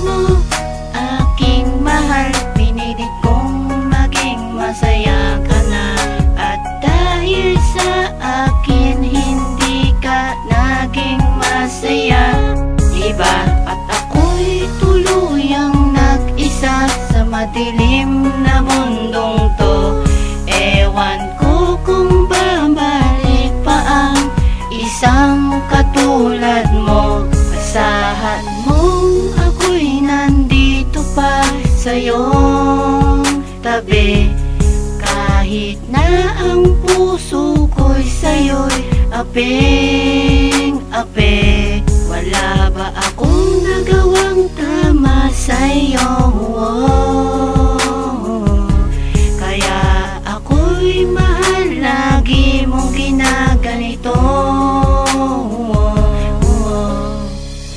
mo, aking mahal. Pinilit kong maging masaya ka na. At dahil sa akin hindi ka naging masaya, diba? At ako'y tuluyang nag-isa sa madilim na mundong to. Ewan ko kung babalik pa ang isang katulad mo. Asahan mong ako'y nandito pa sa'yong tabi. Kahit na ang puso ko'y sa'yo'y apeng-ape. Wala ba akong nagawang tama sa'yo? Kaya ako'y mahal, lagi mong ginaganito.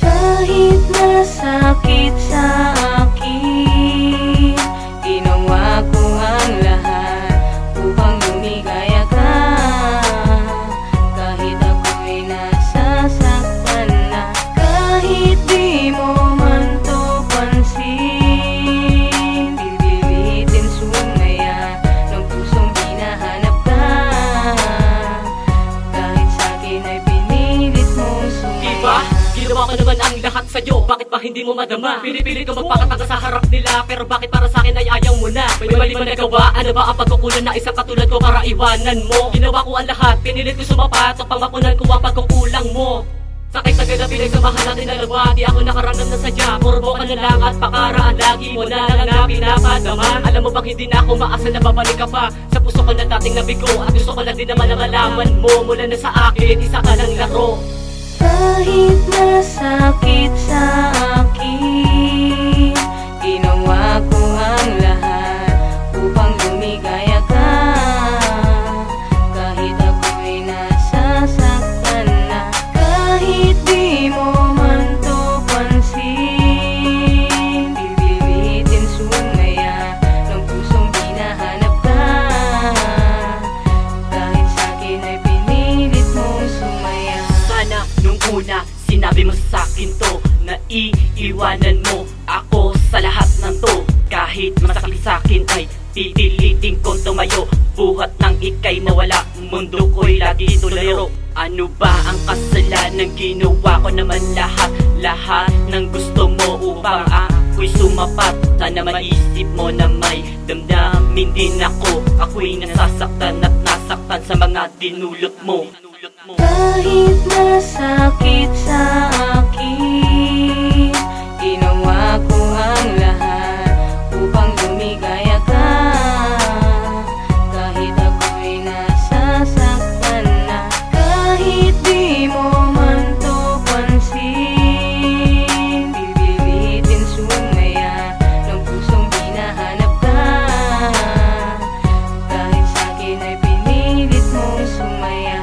Kahit masakit sa akin, ginawa ko ang lahat upang lumigaya ka. Kahit ako'y nasasaktan na, kahit di mo man to pansin, pipilitin sumaya ng pusong hinahanap ka. Kahit sa'kin ay pinilit mong sumaya. Diba? Ginawa ko naman ang lahat sa'yo, bakit ba hindi mo madama? Pinipilit ko magpakatanga sa harap nila, pero bakit para sa'kin ay ayaw mo na? May mali ba nagawa? Ano ba ang pagkukulang na isang katulad ko para iwanan mo? Ginawa ko ang lahat, pinilit ko sumapat, upang mapunan ko ang pagkukulang mo. Sakit na ganap pinagsamahan natin dalawa, di ako nakaramdam na sadya. Purbo ka na lang at pakaraan, lagi mo na lang na pinapadama. Alam mo bang hindi na ako maasal na babalik ka pa sa puso ko na dating nabigo, at gusto ko lang din naman na malaman mo, mula na sa akin, isa ka lang laro. Kahit masakit sa akin, ginawa ko ang lahat upang lumigaya ka. Kahit ako'y nasasaktan na, kahit di mo man to pansin, pipilitin sumaya ng pusong hinahanap ka. Kahit sa'kin ay pinilit mong sumaya. Sana nung una sinabi mo sa'kin to, na iiwanan mo ako sa lahat ng to. Kahit masakit sa'kin ay pipilitin kong tumayo, buhat ng ika'y mawala, mundo ko'y lagi tularo. Ano ba ang kasalanan? Ginawa ko naman lahat ng gusto mo upang ako'y sumapat. Sana maisip mo na may damdamin din ako. Ako'y nasasaktan at nasaktan sa mga dinulot mo. Kahit masakit sa akin, ginawa ko ang lahat upang lumigaya ka. Kahit ako'y nasasaktan na, kahit di mo man to pansin, pipilitin sumaya ng pusong hinahanap ka. Kahit sa'kin ay pinilit mong sumaya.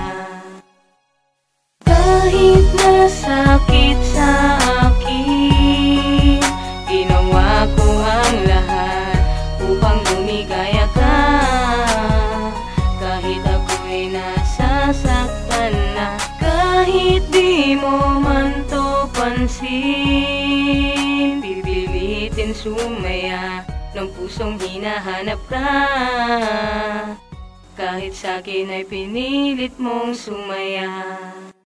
Kahit masakit sa akin, ginawa ko ang lahat upang lumigaya ka. Kahit ako'y nasasaktan na, kahit di mo man to pansin, pipilitin sumaya ng pusong hinahanap ka. Kahit sa'kin ay pinilit mong sumaya.